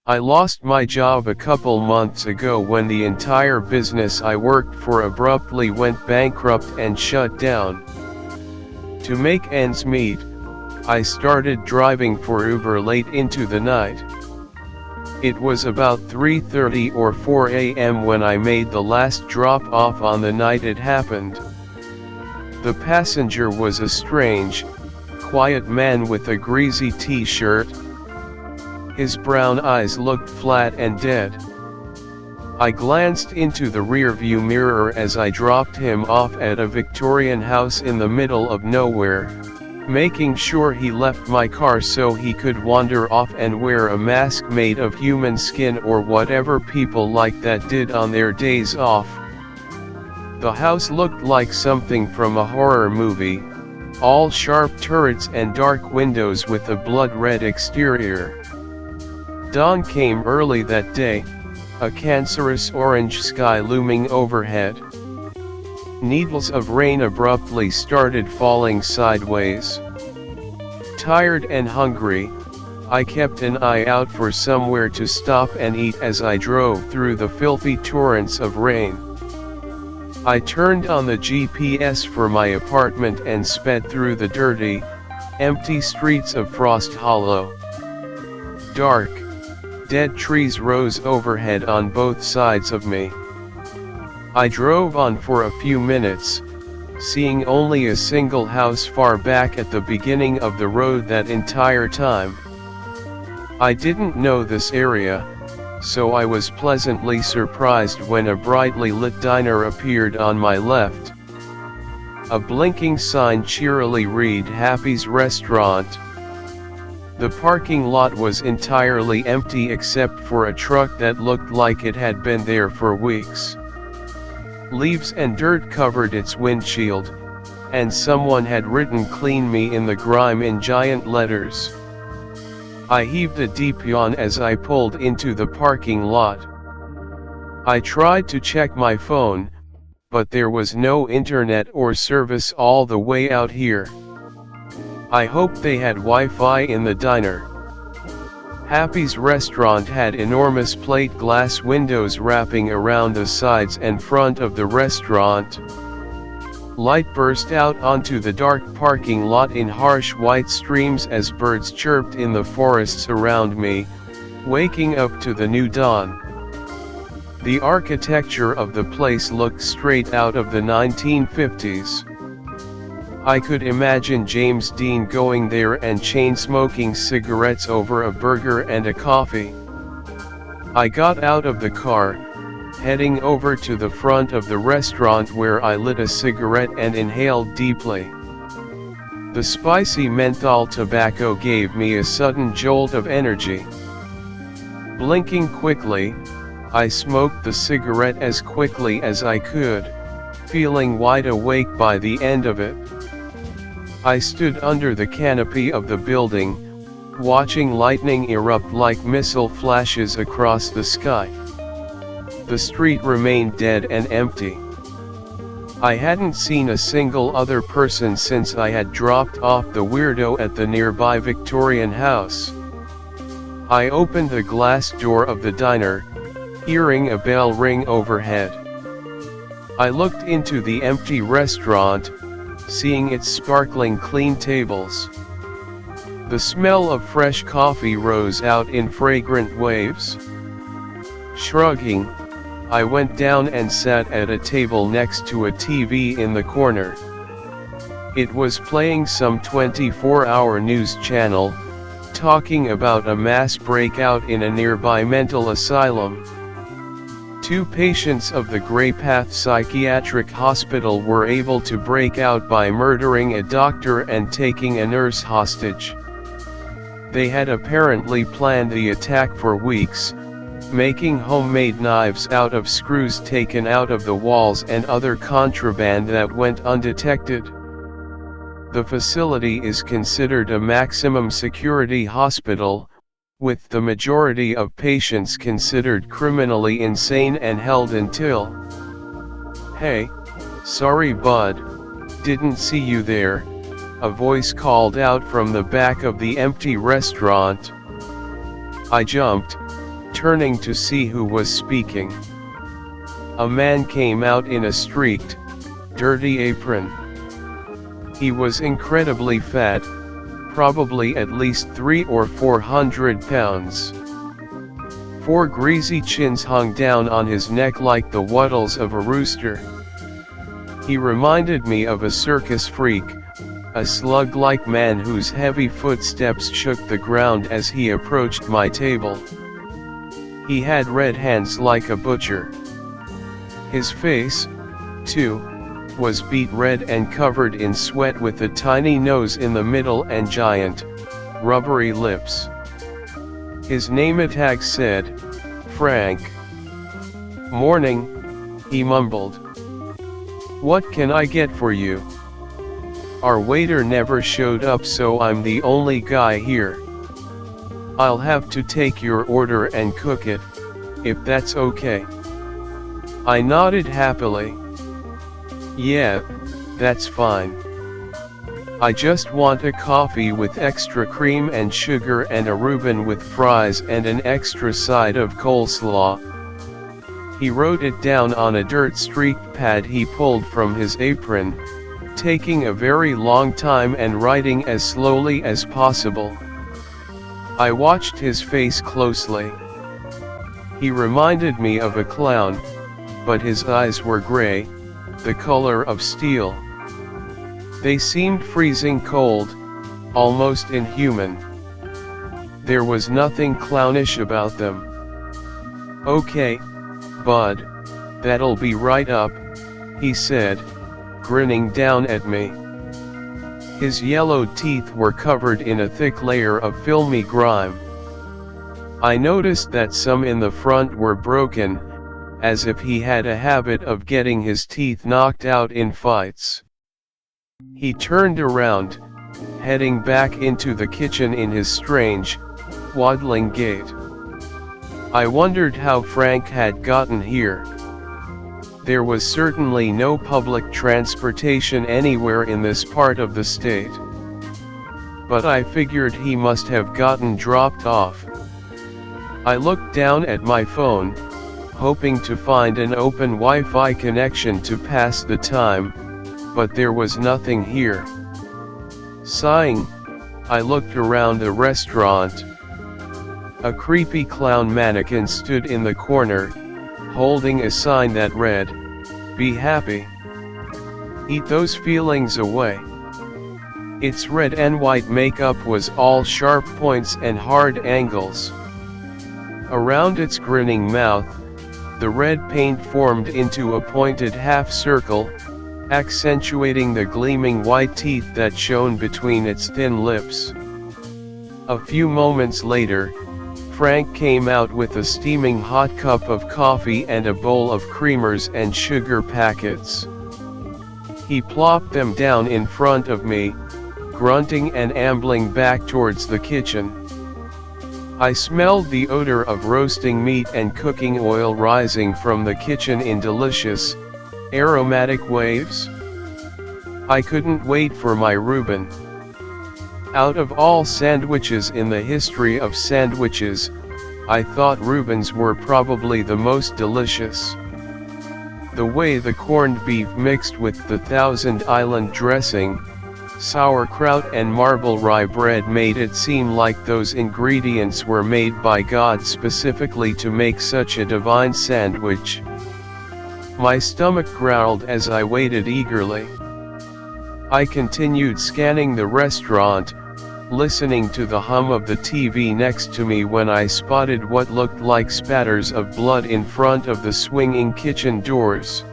I lost my job a couple months ago when the entire business I worked for abruptly went bankrupt and shut down. To make ends meet, I started driving for Uber late into the night. It was about 3:30 or 4 a.m. when I made the last drop off on the night it happened. The passenger was a strange, quiet man with a greasy t-shirt. His brown eyes looked flat and dead. I glanced into the rearview mirror as I dropped him off at a Victorian house in the middle of nowhere, making sure he left my car so he could wander off and wear a mask made of human skin or whatever people like that did on their days off. The house looked like something from a horror movie, all sharp turrets and dark windows with a blood-red exterior. Dawn came early that day, a cancerous orange sky looming overhead. Needles of rain abruptly started falling sideways. Tired and hungry, I kept an eye out for somewhere to stop and eat as I drove through the filthy torrents of rain. I turned on the GPS for my apartment and sped through the dirty, empty streets of Frost Hollow. Dark, dead trees rose overhead on both sides of me. I drove on for a few minutes, seeing only a single house far back at the beginning of the road that entire time. I didn't know this area, so I was pleasantly surprised when a brightly lit diner appeared on my left. A blinking sign cheerily read "Happy's Restaurant." The parking lot was entirely empty except for a truck that looked like it had been there for weeks. Leaves and dirt covered its windshield, and someone had written "Clean me" in the grime in giant letters. I heaved a deep yawn as I pulled into the parking lot. I tried to check my phone, but there was no internet or service all the way out here. I hoped they had Wi-Fi in the diner. Happy's Restaurant had enormous plate glass windows wrapping around the sides and front of the restaurant. Light burst out onto the dark parking lot in harsh white streams as birds chirped in the forests around me, waking up to the new dawn. The architecture of the place looked straight out of the 1950s. I could imagine James Dean going there and chain-smoking cigarettes over a burger and a coffee. I got out of the car, heading over to the front of the restaurant where I lit a cigarette and inhaled deeply. The spicy menthol tobacco gave me a sudden jolt of energy. Blinking quickly, I smoked the cigarette as quickly as I could, feeling wide awake by the end of it. I stood under the canopy of the building, watching lightning erupt like missile flashes across the sky. The street remained dead and empty. I hadn't seen a single other person since I had dropped off the weirdo at the nearby Victorian house. I opened the glass door of the diner, hearing a bell ring overhead. I looked into the empty restaurant, seeing its sparkling clean tables. The smell of fresh coffee rose out in fragrant waves. Shrugging, I went down and sat at a table next to a TV in the corner. It was playing some 24-hour news channel, talking about a mass breakout in a nearby mental asylum. 2 patients of the Grey Path Psychiatric Hospital were able to break out by murdering a doctor and taking a nurse hostage. They had apparently planned the attack for weeks, making homemade knives out of screws taken out of the walls and other contraband that went undetected. The facility is considered a maximum security hospital, with the majority of patients considered criminally insane and held until. "Hey, sorry bud, didn't see you there," a voice called out from the back of the empty restaurant. I jumped, turning to see who was speaking. A man came out in a streaked, dirty apron. He was incredibly fat, probably at least 300 or 400 pounds. 4 greasy chins hung down on his neck like the wattles of a rooster. He reminded me of a circus freak, a slug-like man whose heavy footsteps shook the ground as he approached my table. He had red hands like a butcher. His face, too, was beet red and covered in sweat with a tiny nose in the middle and giant, rubbery lips. His name tag said, Frank. "Morning," he mumbled. "What can I get for you?" Our waiter never showed up, so I'm the only guy here. I'll have to take your order and cook it, if that's okay. I nodded happily. Yeah, that's fine. I just want a coffee with extra cream and sugar and a Reuben with fries and an extra side of coleslaw. He wrote it down on a dirt-streaked pad he pulled from his apron, taking a very long time and writing as slowly as possible. I watched his face closely. He reminded me of a clown, but his eyes were gray, the color of steel. They seemed freezing cold, almost inhuman. There was nothing clownish about them. "Okay, bud, that'll be right up," he said, grinning down at me. His yellowed teeth were covered in a thick layer of filmy grime. I noticed that some in the front were broken, as if he had a habit of getting his teeth knocked out in fights. He turned around, heading back into the kitchen in his strange, waddling gait. I wondered how Frank had gotten here. There was certainly no public transportation anywhere in this part of the state. But I figured he must have gotten dropped off. I looked down at my phone, hoping to find an open Wi-Fi connection to pass the time, but there was nothing here. Sighing, I looked around the restaurant. A creepy clown mannequin stood in the corner, holding a sign that read, "Be happy. Eat those feelings away." Its red and white makeup was all sharp points and hard angles. Around its grinning mouth, the red paint formed into a pointed half circle, accentuating the gleaming white teeth that shone between its thin lips. A few moments later, Frank came out with a steaming hot cup of coffee and a bowl of creamers and sugar packets. He plopped them down in front of me, grunting and ambling back towards the kitchen. I smelled the odor of roasting meat and cooking oil rising from the kitchen in delicious, aromatic waves. I couldn't wait for my Reuben. Out of all sandwiches in the history of sandwiches, I thought Reubens were probably the most delicious. The way the corned beef mixed with the Thousand Island dressing, sauerkraut and marble rye bread made it seem like those ingredients were made by God specifically to make such a divine sandwich. My stomach growled as I waited eagerly. I continued scanning the restaurant, listening to the hum of the TV next to me when I spotted what looked like spatters of blood in front of the swinging kitchen doors.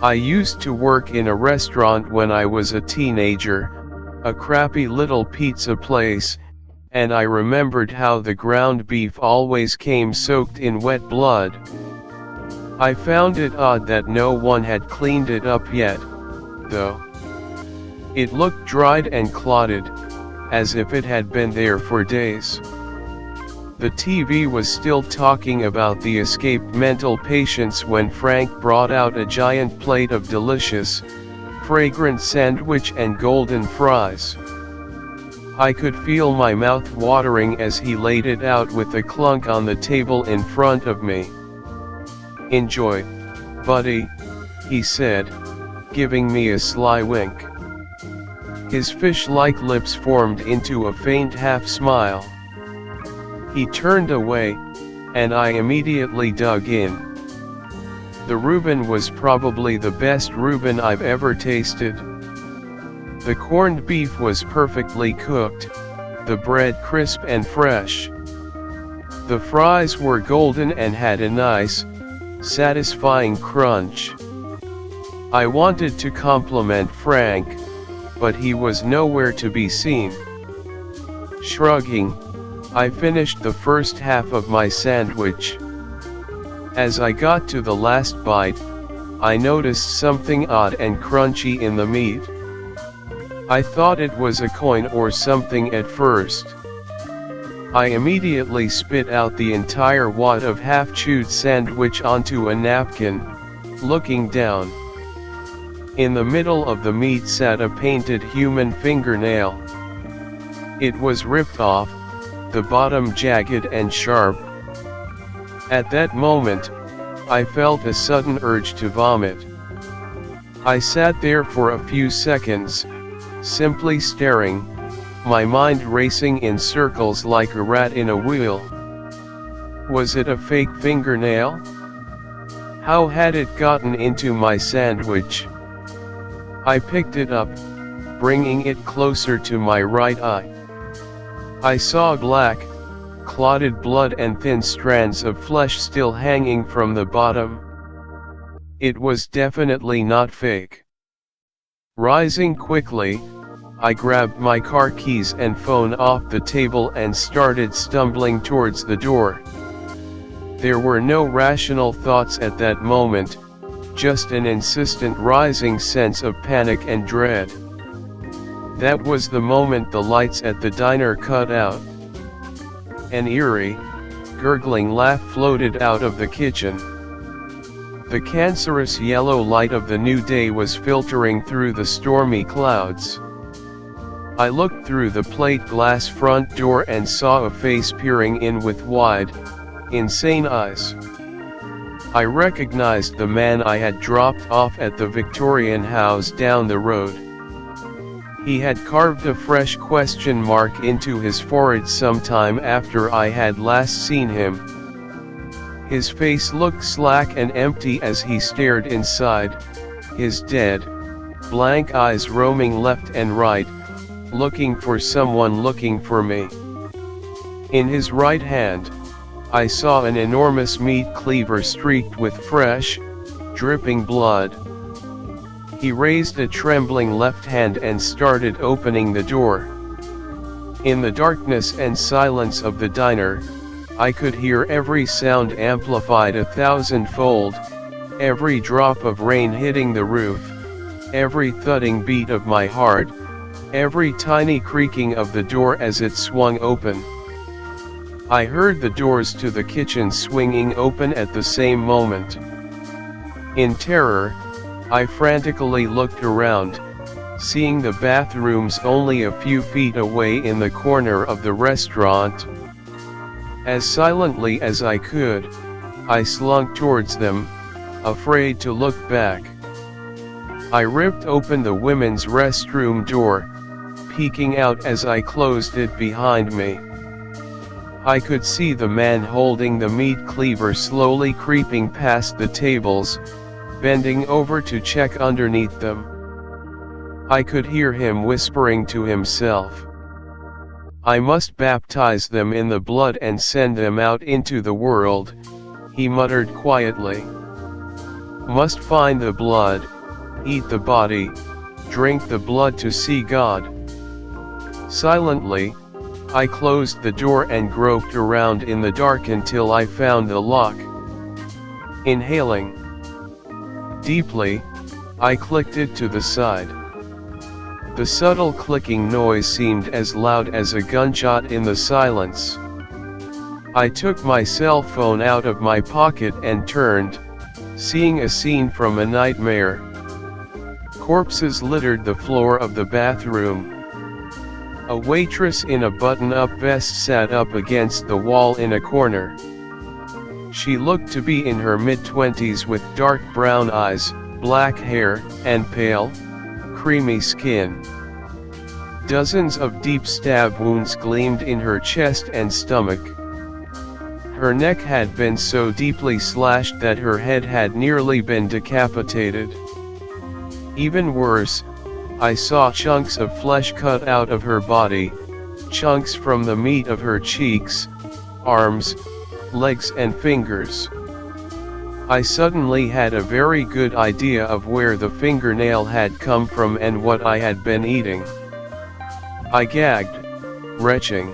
I used to work in a restaurant when I was a teenager, a crappy little pizza place, and I remembered how the ground beef always came soaked in wet blood. I found it odd that no one had cleaned it up yet, though. It looked dried and clotted, as if it had been there for days. The TV was still talking about the escaped mental patients when Frank brought out a giant plate of delicious, fragrant sandwich and golden fries. I could feel my mouth watering as he laid it out with a clunk on the table in front of me. "Enjoy, buddy," he said, giving me a sly wink. His fish-like lips formed into a faint half-smile. He turned away, and I immediately dug in. The Reuben was probably the best Reuben I've ever tasted. The corned beef was perfectly cooked, the bread crisp and fresh. The fries were golden and had a nice, satisfying crunch. I wanted to compliment Frank, but he was nowhere to be seen. Shrugging, I finished the first half of my sandwich. As I got to the last bite, I noticed something odd and crunchy in the meat. I thought it was a coin or something at first. I immediately spit out the entire wad of half-chewed sandwich onto a napkin, looking down. In the middle of the meat sat a painted human fingernail. It was ripped off, the bottom jagged and sharp. At that moment, I felt a sudden urge to vomit. I sat there for a few seconds, simply staring, my mind racing in circles like a rat in a wheel. Was it a fake fingernail? How had it gotten into my sandwich? I picked it up, bringing it closer to my right eye. I saw black, clotted blood and thin strands of flesh still hanging from the bottom. It was definitely not fake. Rising quickly, I grabbed my car keys and phone off the table and started stumbling towards the door. There were no rational thoughts at that moment, just an insistent rising sense of panic and dread. That was the moment the lights at the diner cut out. An eerie, gurgling laugh floated out of the kitchen. The cancerous yellow light of the new day was filtering through the stormy clouds. I looked through the plate glass front door and saw a face peering in with wide, insane eyes. I recognized the man I had dropped off at the Victorian house down the road. He had carved a fresh question mark into his forehead sometime after I had last seen him. His face looked slack and empty as he stared inside, his dead, blank eyes roaming left and right, looking for someone looking for me. In his right hand, I saw an enormous meat cleaver streaked with fresh, dripping blood. He raised a trembling left hand and started opening the door. In the darkness and silence of the diner, I could hear every sound amplified 1,000-fold, every drop of rain hitting the roof, every thudding beat of my heart, every tiny creaking of the door as it swung open. I heard the doors to the kitchen swinging open at the same moment. In terror, I frantically looked around, seeing the bathrooms only a few feet away in the corner of the restaurant. As silently as I could, I slunk towards them, afraid to look back. I ripped open the women's restroom door, peeking out as I closed it behind me. I could see the man holding the meat cleaver slowly creeping past the tables, bending over to check underneath them. I could hear him whispering to himself. "I must baptize them in the blood and send them out into the world," he muttered quietly. "Must find the blood, eat the body, drink the blood to see God." Silently, I closed the door and groped around in the dark until I found the lock. Inhaling deeply, I clicked it to the side. The subtle clicking noise seemed as loud as a gunshot in the silence. I took my cell phone out of my pocket and turned, seeing a scene from a nightmare. Corpses littered the floor of the bathroom. A waitress in a button-up vest sat up against the wall in a corner. She looked to be in her mid-20s with dark brown eyes, black hair, and pale, creamy skin. Dozens of deep stab wounds gleamed in her chest and stomach. Her neck had been so deeply slashed that her head had nearly been decapitated. Even worse, I saw chunks of flesh cut out of her body, chunks from the meat of her cheeks, arms, legs and fingers. I suddenly had a very good idea of where the fingernail had come from and what I had been eating. I gagged, retching.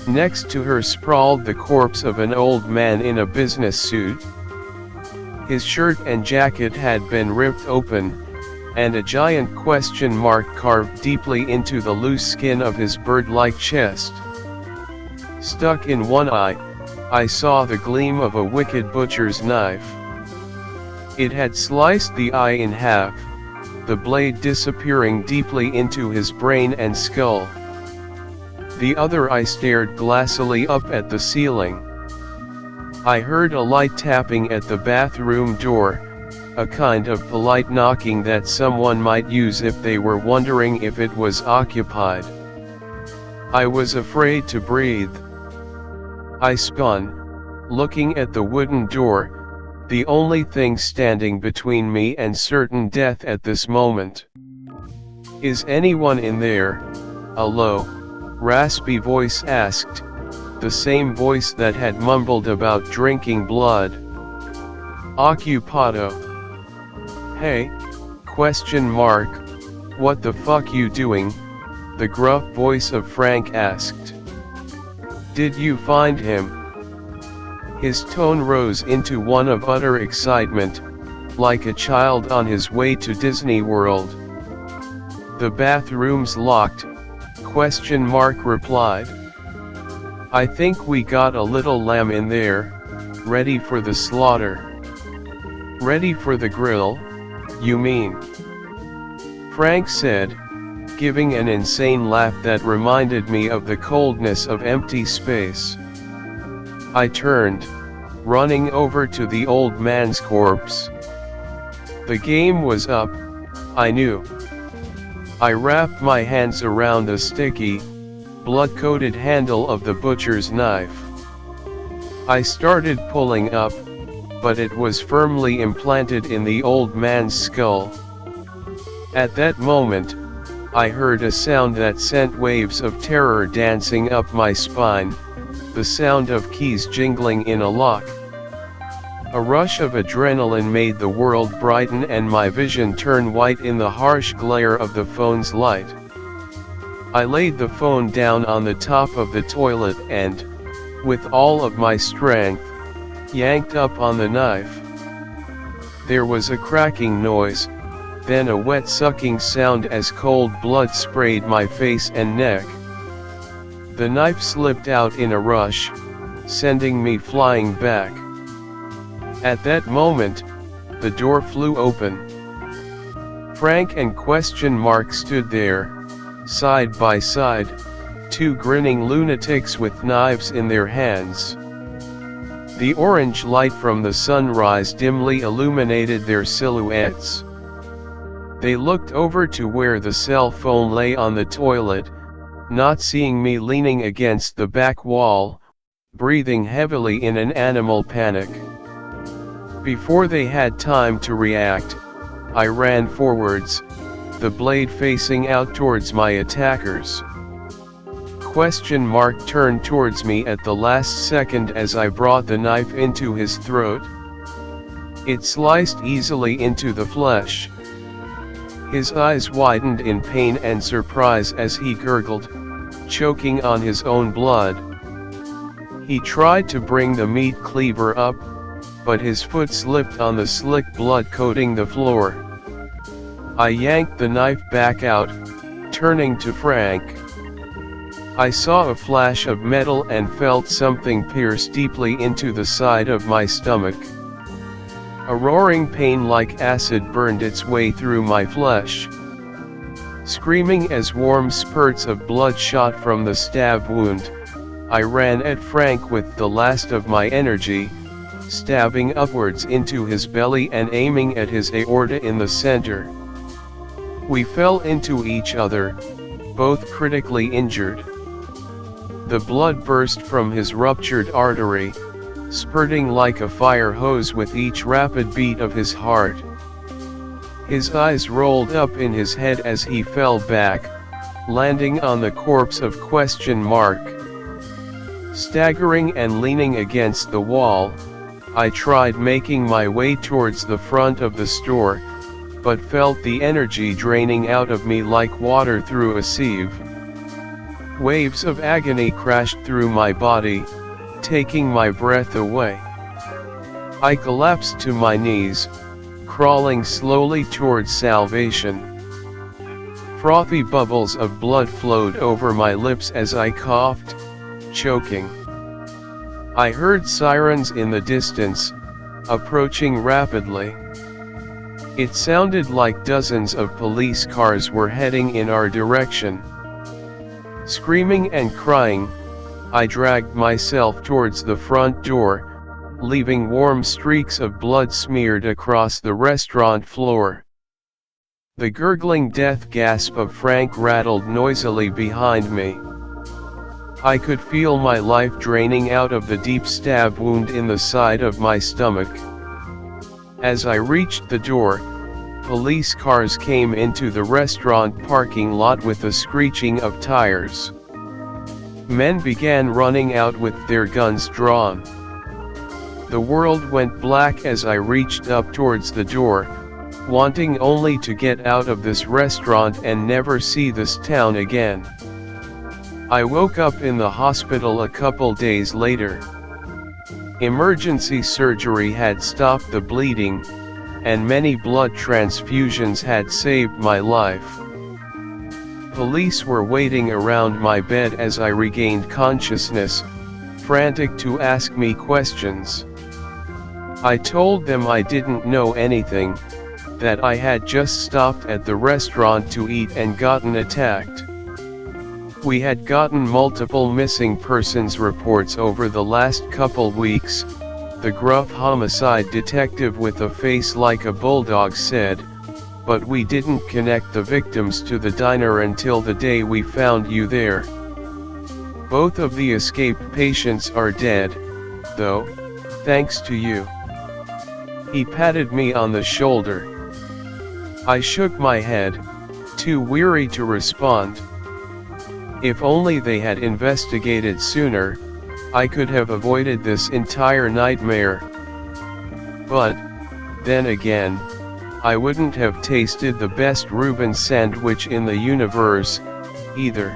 Next to her sprawled the corpse of an old man in a business suit. His shirt and jacket had been ripped open, and a giant question mark carved deeply into the loose skin of his bird-like chest. Stuck in one eye, I saw the gleam of a wicked butcher's knife. It had sliced the eye in half, the blade disappearing deeply into his brain and skull. The other eye stared glassily up at the ceiling. I heard a light tapping at the bathroom door, a kind of polite knocking that someone might use if they were wondering if it was occupied. I was afraid to breathe. I spun, looking at the wooden door, the only thing standing between me and certain death at this moment. "Is anyone in there?" a low, raspy voice asked, the same voice that had mumbled about drinking blood. "Occupado." "Hey, ? What the fuck you doing?" the gruff voice of Frank asked. "Did you find him?" His tone rose into one of utter excitement, like a child on his way to Disney World. "The bathroom's locked," ? replied. "I think we got a little lamb in there, ready for the slaughter." "Ready for the grill, you mean?" Frank said, giving an insane laugh that reminded me of the coldness of empty space. I turned, running over to the old man's corpse. The game was up, I knew. I wrapped my hands around the sticky, blood-coated handle of the butcher's knife. I started pulling up, but it was firmly implanted in the old man's skull. At that moment, I heard a sound that sent waves of terror dancing up my spine, the sound of keys jingling in a lock. A rush of adrenaline made the world brighten and my vision turn white in the harsh glare of the phone's light. I laid the phone down on the top of the toilet and, with all of my strength, yanked up on the knife. There was a cracking noise, then a wet sucking sound as cold blood sprayed my face and neck. The knife slipped out in a rush, sending me flying back. At that moment, the door flew open. Frank and stood there, side by side, two grinning lunatics with knives in their hands. The orange light from the sunrise dimly illuminated their silhouettes. They looked over to where the cell phone lay on the toilet, not seeing me leaning against the back wall, breathing heavily in an animal panic. Before they had time to react, I ran forwards, the blade facing out towards my attackers. Turned towards me at the last second as I brought the knife into his throat. It sliced easily into the flesh. His eyes widened in pain and surprise as he gurgled, choking on his own blood. He tried to bring the meat cleaver up, but his foot slipped on the slick blood coating the floor. I yanked the knife back out, turning to Frank. I saw a flash of metal and felt something pierce deeply into the side of my stomach. A roaring pain like acid burned its way through my flesh. Screaming as warm spurts of blood shot from the stab wound, I ran at Frank with the last of my energy, stabbing upwards into his belly and aiming at his aorta in the center. We fell into each other, both critically injured. The blood burst from his ruptured artery, spurting like a fire hose with each rapid beat of his heart. His eyes rolled up in his head as he fell back, landing on the corpse of ? Staggering and leaning against the wall, I tried making my way towards the front of the store, but felt the energy draining out of me like water through a sieve. Waves of agony crashed through my body, taking my breath away. I collapsed to my knees, crawling slowly towards salvation. Frothy bubbles of blood flowed over my lips as I coughed, choking. I heard sirens in the distance, approaching rapidly. It sounded like dozens of police cars were heading in our direction. Screaming and crying, I dragged myself towards the front door, leaving warm streaks of blood smeared across the restaurant floor. The gurgling death gasp of Frank rattled noisily behind me. I could feel my life draining out of the deep stab wound in the side of my stomach. As I reached the door, police cars came into the restaurant parking lot with the screeching of tires. Men began running out with their guns drawn. The world went black as I reached up towards the door, wanting only to get out of this restaurant and never see this town again. I woke up in the hospital a couple days later. Emergency surgery had stopped the bleeding, and many blood transfusions had saved my life. Police were waiting around my bed as I regained consciousness, frantic to ask me questions. I told them I didn't know anything, that I had just stopped at the restaurant to eat and gotten attacked. We had gotten multiple missing persons reports over the last couple weeks, the gruff homicide detective with a face like a bulldog said, but we didn't connect the victims to the diner until the day we found you there. Both of the escaped patients are dead, though, thanks to you. He patted me on the shoulder. I shook my head, too weary to respond. If only they had investigated sooner, I could have avoided this entire nightmare. But, then again, I wouldn't have tasted the best Reuben sandwich in the universe, either.